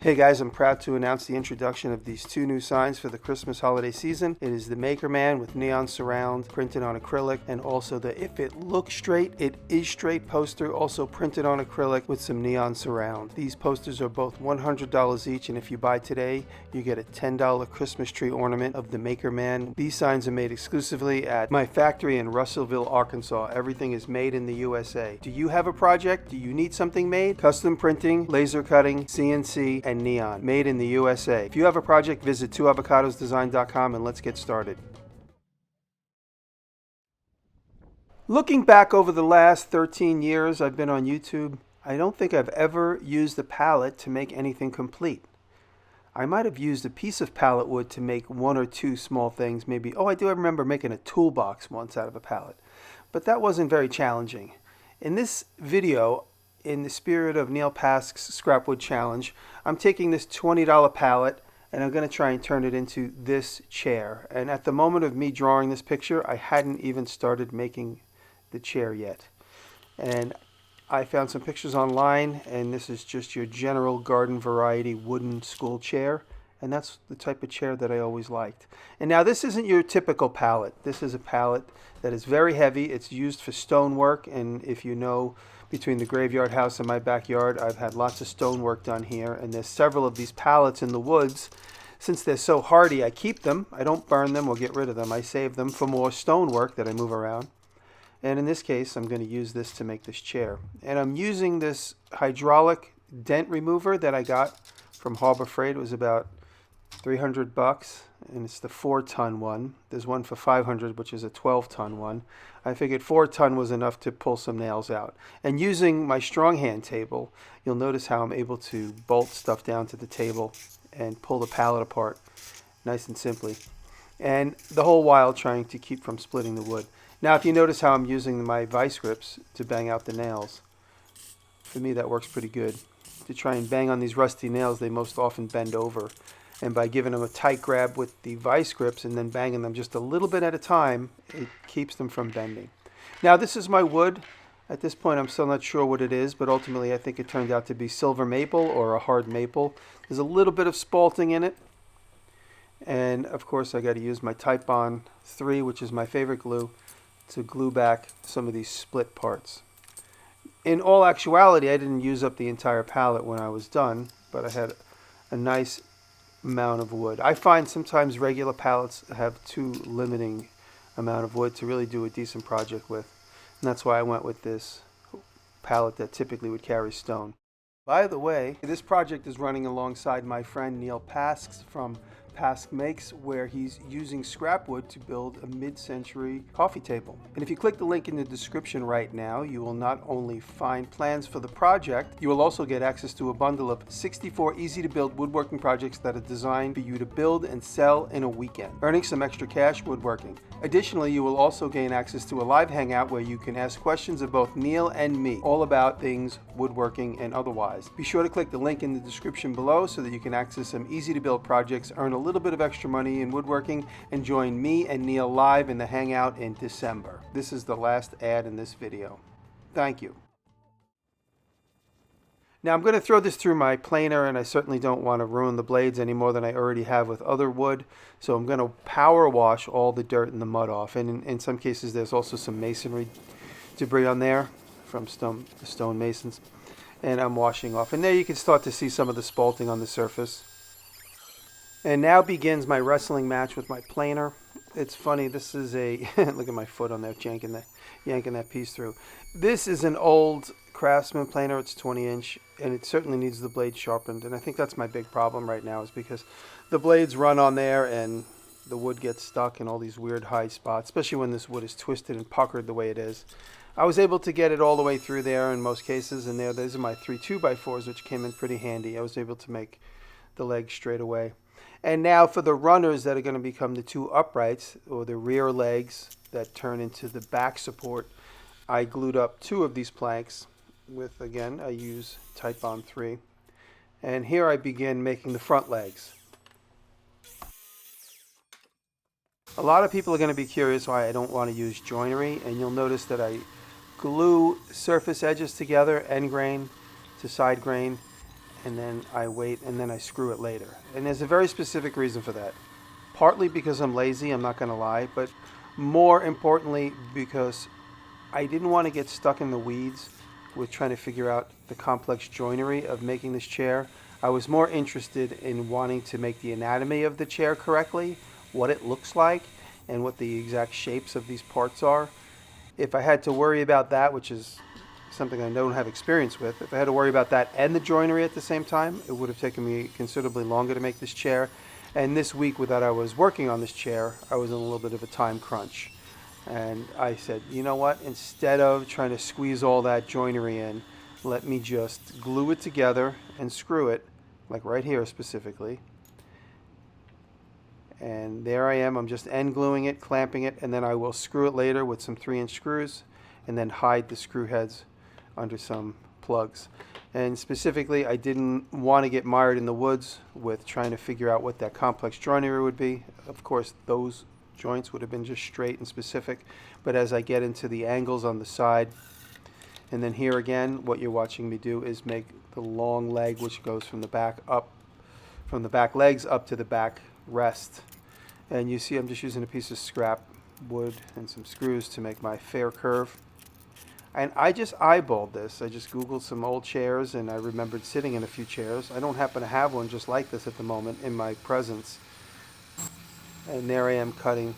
Hey guys, I'm proud to announce the introduction of these two new signs for the Christmas holiday season. It is the Maker Man with neon surround printed on acrylic, and also the If It Looks Straight, It Is Straight poster, also printed on acrylic with some neon surround. These posters are both $100 each, and if you buy today, you get a $10 Christmas tree ornament of the Maker Man. These signs are made exclusively at my factory in Russellville, Arkansas. Everything is made in the USA. Do you have a project? Do you need something made? Custom printing, laser cutting, CNC, and neon, made in the USA. If you have a project, visit twoavocadosdesign.com and let's get started. Looking back over the last 13 years I've been on YouTube, I don't think I've ever used a pallet to make anything complete. I might have used a piece of pallet wood to make one or two small things, maybe. Oh, I do remember making a toolbox once out of a pallet, but that wasn't very challenging. In this video, in the spirit of Neil Pask's Scrapwood Challenge, I'm taking this $20 pallet and I'm going to try and turn it into this chair. And at the moment of me drawing this picture, I hadn't even started making the chair yet. And I found some pictures online, and this is just your general garden variety wooden school chair. And that's the type of chair that I always liked. And now this isn't your typical pallet. This is a pallet that is very heavy. It's used for stonework, and if you know, between the graveyard house and my backyard, I've had lots of stonework done here, and there's several of these pallets in the woods. Since they're so hardy, I keep them. I don't burn them or get rid of them. I save them for more stonework that I move around. And in this case, I'm going to use this to make this chair. And I'm using this hydraulic dent remover that I got from Harbor Freight. It was about $300, and it's the 4-ton one. There's one for $500, which is a 12-ton one. I figured 4-ton was enough to pull some nails out. And using my strong hand table, you'll notice how I'm able to bolt stuff down to the table and pull the pallet apart nice and simply. And the whole while trying to keep from splitting the wood. Now, if you notice how I'm using my vice grips to bang out the nails, for me that works pretty good. To try and bang on these rusty nails, they most often bend over. And by giving them a tight grab with the vice grips and then banging them just a little bit at a time, it keeps them from bending. Now, this is my wood. At this point, I'm still not sure what it is, but ultimately I think it turned out to be silver maple or a hard maple. There's a little bit of spalting in it. And of course, I got to use my Titebond 3, which is my favorite glue, to glue back some of these split parts. In all actuality, I didn't use up the entire pallet when I was done, but I had a nice amount of wood. I find sometimes regular pallets have too limiting amount of wood to really do a decent project with, and that's why I went with this pallet that typically would carry stone. By the way, this project is running alongside my friend Neil Pask's from Pask Makes, where he's using scrap wood to build a mid-century coffee table. And if you click the link in the description right now, you will not only find plans for the project, you will also get access to a bundle of 64 easy-to-build woodworking projects that are designed for you to build and sell in a weekend, earning some extra cash woodworking. Additionally, you will also gain access to a live hangout where you can ask questions of both Neil and me, all about things woodworking and otherwise. Be sure to click the link in the description below so that you can access some easy-to-build projects, earn a little bit of extra money in woodworking, and join me and Neil live in the hangout in December. This is the last ad in this video. Thank you. Now I'm going to throw this through my planer, and I certainly don't want to ruin the blades any more than I already have with other wood. So I'm going to power wash all the dirt and the mud off. And in some cases there's also some masonry debris on there from stone masons. And I'm washing off. And there you can start to see some of the spalting on the surface. And now begins my wrestling match with my planer. It's funny, this is a, look at my foot on there, yanking that piece through. This is an old Craftsman planer. It's 20-inch, and it certainly needs the blade sharpened. And I think that's my big problem right now, is because the blades run on there and the wood gets stuck in all these weird high spots, especially when this wood is twisted and puckered the way it is. I was able to get it all the way through there in most cases, and these are my 3 2x4s, which came in pretty handy. I was able to make the legs straight away. And now for the runners that are going to become the 2 uprights, or the rear legs that turn into the back support, I glued up 2 of these planks with, again, I use Titebond 3. And here I begin making the front legs. A lot of people are going to be curious why I don't want to use joinery, and you'll notice that I glue surface edges together, end grain to side grain, and then I wait, and then I screw it later. And there's a very specific reason for that. Partly because I'm lazy, I'm not going to lie, but more importantly because I didn't want to get stuck in the weeds with trying to figure out the complex joinery of making this chair. I was more interested in wanting to make the anatomy of the chair correctly, what it looks like, and what the exact shapes of these parts are. If I had to worry about that, which is something I don't have experience with, if I had to worry about that and the joinery at the same time, it would have taken me considerably longer to make this chair. And this week that I was working on this chair, I was in a little bit of a time crunch. And I said, you know what, instead of trying to squeeze all that joinery in, let me just glue it together and screw it, like right here specifically. And there I am, I'm just end gluing it, clamping it, and then I will screw it later with some 3-inch screws and then hide the screw heads under some plugs. And specifically, I didn't want to get mired in the woods with trying to figure out what that complex joinery would be. Of course, those joints would have been just straight and specific, but as I get into the angles on the side, and then here again, what you're watching me do is make the long leg, which goes from the back up, from the back legs up to the back rest. And you see I'm just using a piece of scrap wood and some screws to make my fair curve. And I just eyeballed this. I just Googled some old chairs, and I remembered sitting in a few chairs. I don't happen to have one just like this at the moment in my presence. And there I am cutting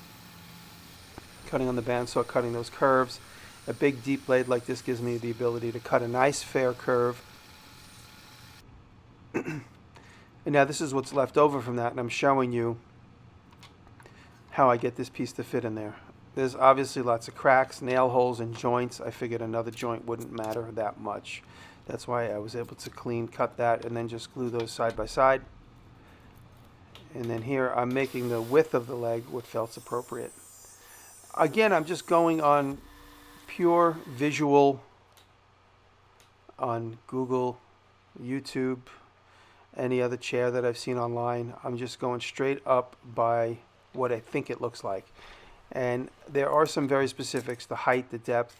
on the bandsaw, cutting those curves. A big deep blade like this gives me the ability to cut a nice fair curve. And now this is what's left over from that, and I'm showing you how I get this piece to fit in there. There's obviously lots of cracks, nail holes, and joints. I figured another joint wouldn't matter that much. That's why I was able to clean cut that and then just glue those side by side. And then here I'm making the width of the leg what felt appropriate. Again, I'm just going on pure visual on Google, YouTube, any other chair that I've seen online. I'm just going straight up by what I think it looks like. And there are some very specifics, the height, the depth,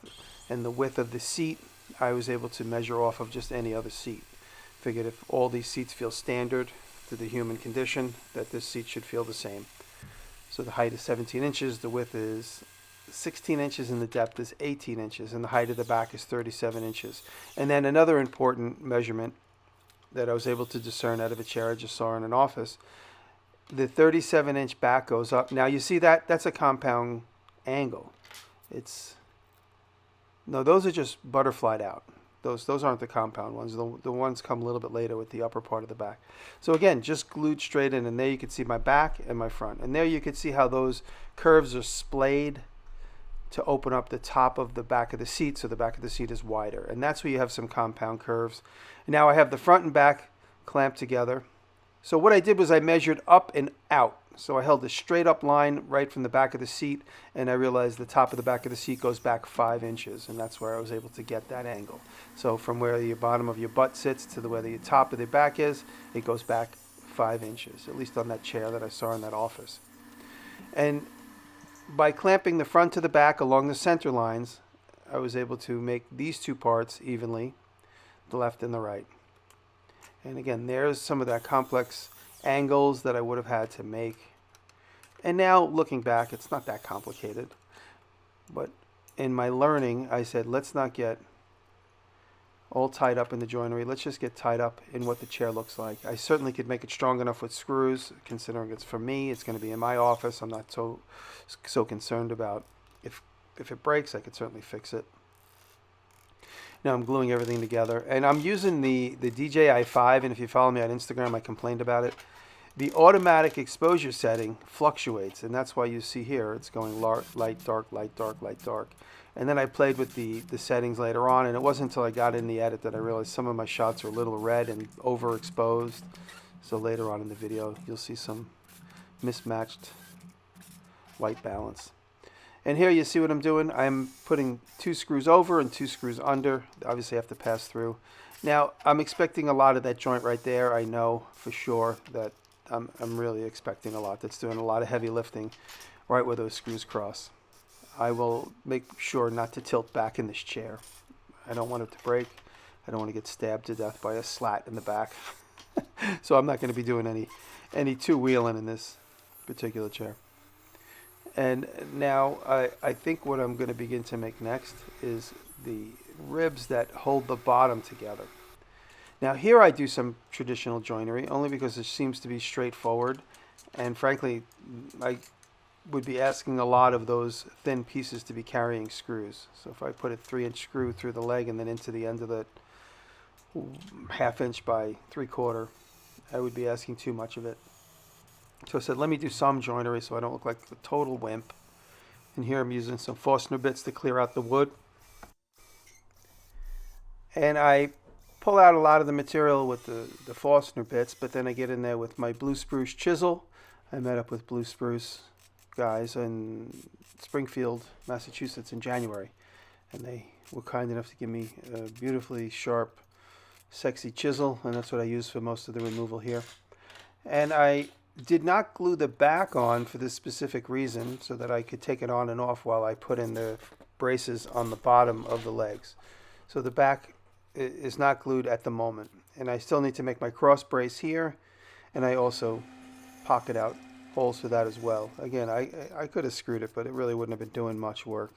and the width of the seat. I was able to measure off of just any other seat. Figured if all these seats feel standard to the human condition, that this seat should feel the same. So the height is 17 inches, the width is 16 inches, and the depth is 18 inches, and the height of the back is 37 inches. And then another important measurement that I was able to discern out of a chair I just saw in an office, the 37-inch back goes up. Now you see that's a compound angle. No, those are just butterflied out. Those aren't the compound ones. The ones come a little bit later with the upper part of the back. So again, just glued straight in, and there you can see my back and my front. And there you can see how those curves are splayed to open up the top of the back of the seat, so the back of the seat is wider. And that's where you have some compound curves. And now I have the front and back clamped together. So what I did was I measured up and out. So I held a straight up line right from the back of the seat, and I realized the top of the back of the seat goes back 5 inches, and that's where I was able to get that angle. So from where the bottom of your butt sits to where the top of the back is, it goes back 5 inches, at least on that chair that I saw in that office. And by clamping the front to the back along the center lines, I was able to make these two parts evenly, the left and the right. And again, there's some of that complex angles that I would have had to make. And now looking back, it's not that complicated. But in my learning, I said, let's not get all tied up in the joinery. Let's just get tied up in what the chair looks like. I certainly could make it strong enough with screws, considering it's for me. It's going to be in my office. I'm not so concerned about if it breaks, I could certainly fix it. Now I'm gluing everything together, and I'm using the DJI 5, and if you follow me on Instagram, I complained about it. The automatic exposure setting fluctuates, and that's why you see here it's going light, dark, light, dark, light, dark. And then I played with the settings later on, and it wasn't until I got in the edit that I realized some of my shots are a little red and overexposed. So later on in the video, you'll see some mismatched white balance. And here you see what I'm doing. I'm putting 2 screws over and 2 screws under. Obviously I have to pass through. Now I'm expecting a lot of that joint right there. I know for sure that I'm really expecting a lot. That's doing a lot of heavy lifting right where those screws cross. I will make sure not to tilt back in this chair. I don't want it to break. I don't want to get stabbed to death by a slat in the back. So I'm not going to be doing any two-wheeling in this particular chair. And now I think what I'm going to begin to make next is the ribs that hold the bottom together. Now here I do some traditional joinery only because it seems to be straightforward, and frankly I would be asking a lot of those thin pieces to be carrying screws. So if I put a 3-inch screw through the leg and then into the end of the 1/2 inch by 3/4, I would be asking too much of it. So I said, let me do some joinery so I don't look like a total wimp. And here I'm using some Forstner bits to clear out the wood. And I pull out a lot of the material with the Forstner bits, but then I get in there with my blue spruce chisel. I met up with blue spruce guys in Springfield, Massachusetts in January. And they were kind enough to give me a beautifully sharp, sexy chisel, and that's what I use for most of the removal here. And I did not glue the back on for this specific reason, so that I could take it on and off while I put in the braces on the bottom of the legs. So the back is not glued at the moment. And I still need to make my cross brace here, and I also pocket out holes for that as well. Again, I could have screwed it, but it really wouldn't have been doing much work.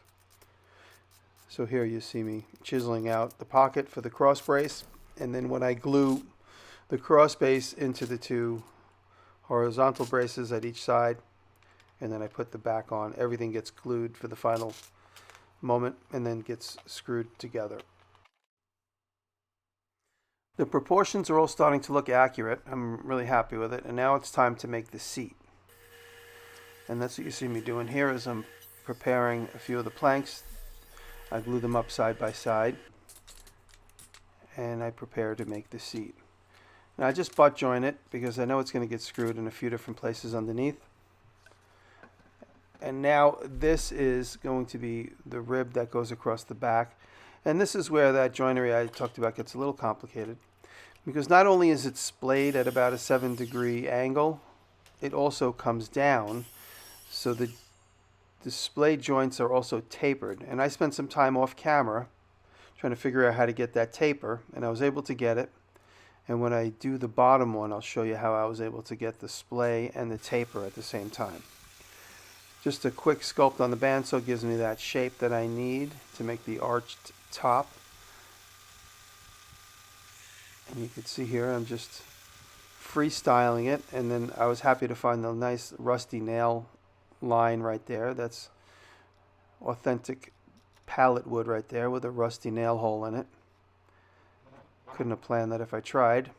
So here you see me chiseling out the pocket for the cross brace, and then when I glue the cross brace into the two horizontal braces at each side, and then I put the back on, everything gets glued for the final moment and then gets screwed together. The proportions are all starting to look accurate. I'm really happy with it, and now it's time to make the seat. And that's what you see me doing here is I'm preparing a few of the planks. I glue them up side by side, and I prepare to make the seat. Now I just butt join it because I know it's going to get screwed in a few different places underneath. And now this is going to be the rib that goes across the back. And this is where that joinery I talked about gets a little complicated, because not only is it splayed at about a 7-degree angle, it also comes down, so the splayed joints are also tapered. And I spent some time off camera trying to figure out how to get that taper, and I was able to get it. And when I do the bottom one, I'll show you how I was able to get the splay and the taper at the same time. Just a quick sculpt on the bandsaw gives me that shape that I need to make the arched top. And you can see here I'm just freestyling it, and then I was happy to find the nice rusty nail line right there. That's authentic pallet wood right there with a rusty nail hole in it. Couldn't have planned that if I tried.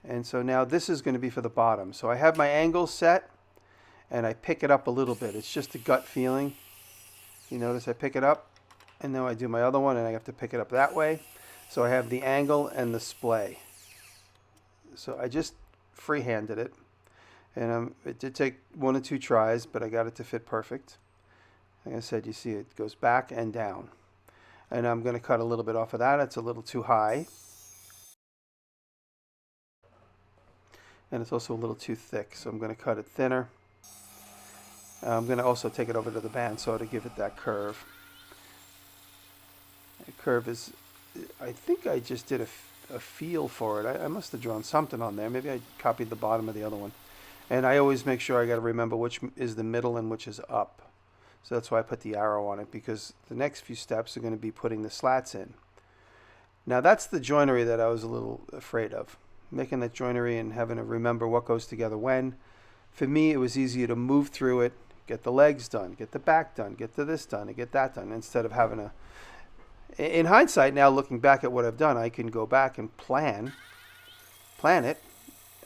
And so now this is going to be for the bottom. So I have my angle set, and I pick it up a little bit. It's just a gut feeling. You notice I pick it up, and then I do my other one, and I have to pick it up that way. So I have the angle and the splay. So I just freehanded it, and it did take 1 or 2 tries, but I got it to fit perfect. Like I said, you see it goes back and down. And I'm going to cut a little bit off of that. It's a little too high. And it's also a little too thick, so I'm going to cut it thinner. I'm going to also take it over to the bandsaw to give it that curve. The curve is, I think I just did a feel for it. I must have drawn something on there. Maybe I copied the bottom of the other one. And I always make sure I got to remember which is the middle and which is up. So that's why I put the arrow on it, because the next few steps are going to be putting the slats in. Now that's the joinery that I was a little afraid of. Making that joinery and having to remember what goes together when. For me, it was easier to move through it, get the legs done, get the back done, get to this done, and get that done, instead of having to... In hindsight, now looking back at what I've done, I can go back and plan it,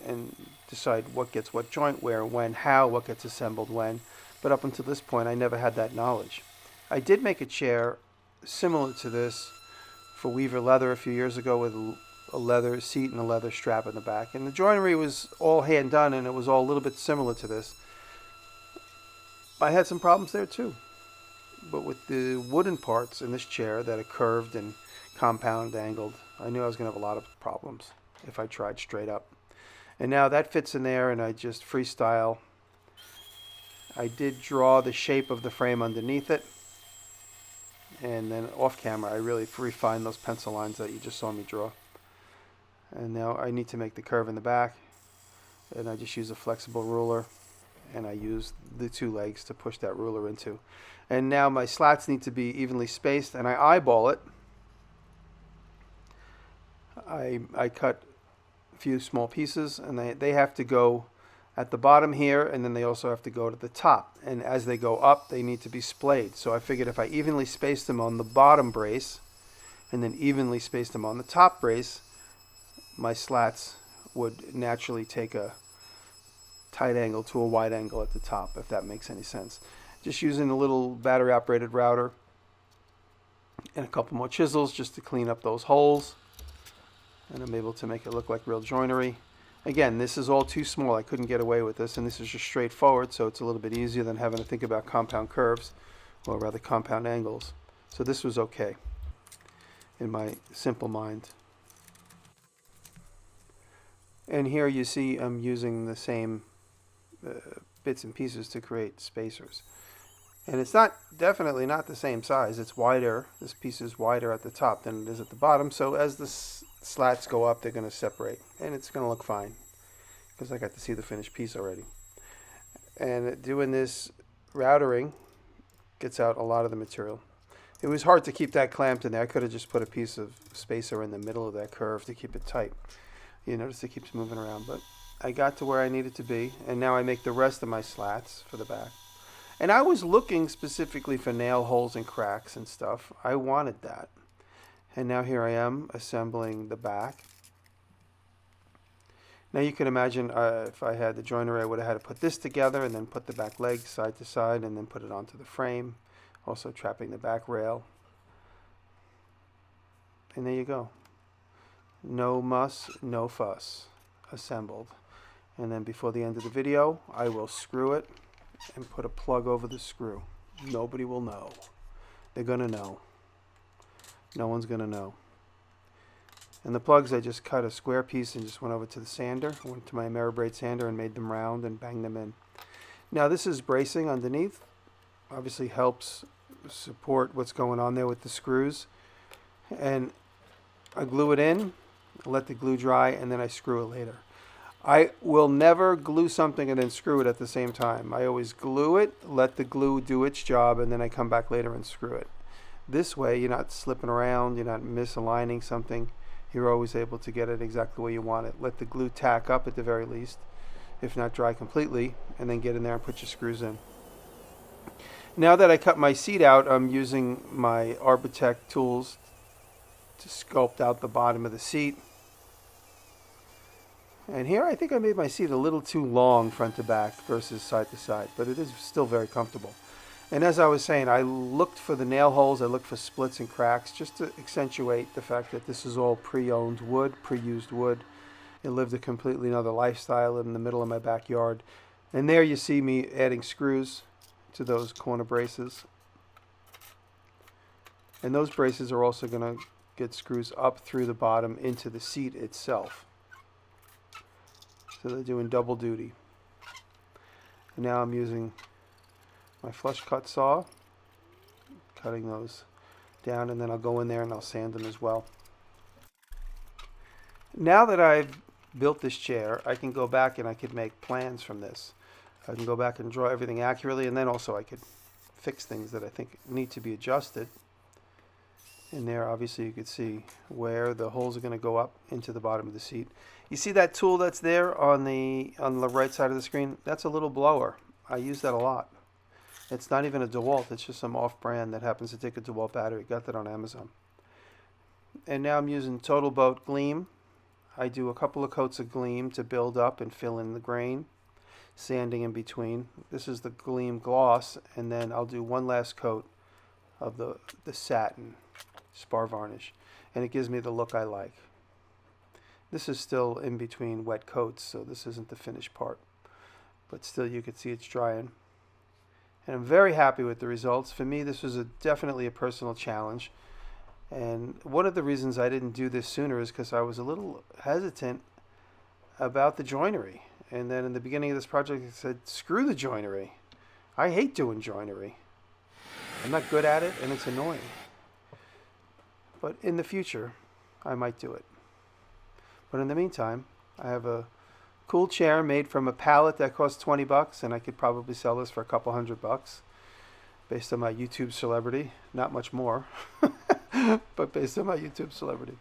and decide what gets what joint where, when, how, what gets assembled when. But up until this point, I never had that knowledge. I did make a chair similar to this for Weaver Leather a few years ago with a leather seat and a leather strap in the back. And the joinery was all hand done, and it was all a little bit similar to this. I had some problems there too. But with the wooden parts in this chair that are curved and compound angled, I knew I was going to have a lot of problems if I tried straight up. And now that fits in there, and I just freestyle. I did draw the shape of the frame underneath it, And then off camera, I really refined those pencil lines that you just saw me draw. And now I need to make the curve in the back. And I just use a flexible ruler. And I use the two legs to push that ruler into. And now my slats need to be evenly spaced, and I eyeball it. I cut a few small pieces, and they have to go at the bottom here, and then they also have to go to the top. And as they go up, they need to be splayed. So I figured if I evenly spaced them on the bottom brace, and then evenly spaced them on the top brace, my slats would naturally take a tight angle to a wide angle at the top, if that makes any sense. Just using a little battery operated router and a couple more chisels just to clean up those holes, and I'm able to make it look like real joinery. Again, this is all too small. I couldn't get away with this, and this is just straightforward, so it's a little bit easier than having to think about compound curves, or rather compound angles. So this was okay in my simple mind. And here you see I'm using the same bits and pieces to create spacers. And it's definitely not the same size. It's wider. This piece is wider at the top than it is at the bottom. So as the slats go up, they're going to separate. And it's going to look fine because I got to see the finished piece already. And doing this routering gets out a lot of the material. It was hard to keep that clamped in there. I could have just put a piece of spacer in the middle of that curve to keep it tight. You notice it keeps moving around, but I got to where I needed to be, and now I make the rest of my slats for the back. And I was looking specifically for nail holes and cracks and stuff. I wanted that. And now here I am assembling the back. Now you can imagine if I had the joinery, I would have had to put this together and then put the back leg side to side and then put it onto the frame, also trapping the back rail. And there you go. No muss, no fuss. Assembled. And then before the end of the video, I will screw it and put a plug over the screw. Nobody will know. They're going to know. No one's going to know. And the plugs, I just cut a square piece and just went over to the sander. Went to my Ameribraid sander and made them round and banged them in. Now this is bracing underneath. Obviously helps support what's going on there with the screws. And I glue it in, let the glue dry, and then I screw it later. I will never glue something and then screw it at the same time. I always glue it, let the glue do its job, and then I come back later and screw it. This way, you're not slipping around, you're not misaligning something. You're always able to get it exactly the way you want it. Let the glue tack up at the very least, if not dry completely, and then get in there and put your screws in. Now that I cut my seat out, I'm using my Arbortech tools to sculpt out the bottom of the seat. And here I think I made my seat a little too long front to back versus side to side, but it is still very comfortable. And as I was saying, I looked for the nail holes, I looked for splits and cracks just to accentuate the fact that this is all pre-owned wood, pre-used wood. It lived a completely another lifestyle in the middle of my backyard. And there you see me adding screws to those corner braces. And those braces are also going to get screws up through the bottom into the seat itself. So they're doing double duty. And now I'm using my flush cut saw, cutting those down, and then I'll go in there and I'll sand them as well. Now that I've built this chair, I can go back and I could make plans from this. I can go back and draw everything accurately, and then also I could fix things that I think need to be adjusted. In there, obviously, you could see where the holes are going to go up into the bottom of the seat. You see that tool that's there on the right side of the screen? That's a little blower. I use that a lot. It's not even a DeWalt. It's just some off-brand that happens to take a DeWalt battery. Got that on Amazon. And now I'm using Total Boat Gleam. I do a couple of coats of Gleam to build up and fill in the grain, sanding in between. This is the Gleam Gloss, and then I'll do one last coat of the satin spar varnish, and it gives me the look I like. This is still in between wet coats, so this isn't the finished part, but still you can see it's drying. And I'm very happy with the results. For me, this was definitely a personal challenge, and one of the reasons I didn't do this sooner is because I was a little hesitant about the joinery. And then in the beginning of this project I said, screw the joinery. I hate doing joinery. I'm not good at it, and it's annoying. But in the future, I might do it. But in the meantime, I have a cool chair made from a pallet that costs $20, and I could probably sell this for a couple $100 based on my YouTube celebrity. Not much more, but based on my YouTube celebrity.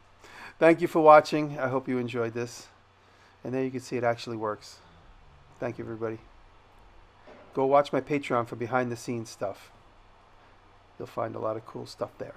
Thank you for watching. I hope you enjoyed this. And there you can see it actually works. Thank you, everybody. Go watch my Patreon for behind the scenes stuff. You'll find a lot of cool stuff there.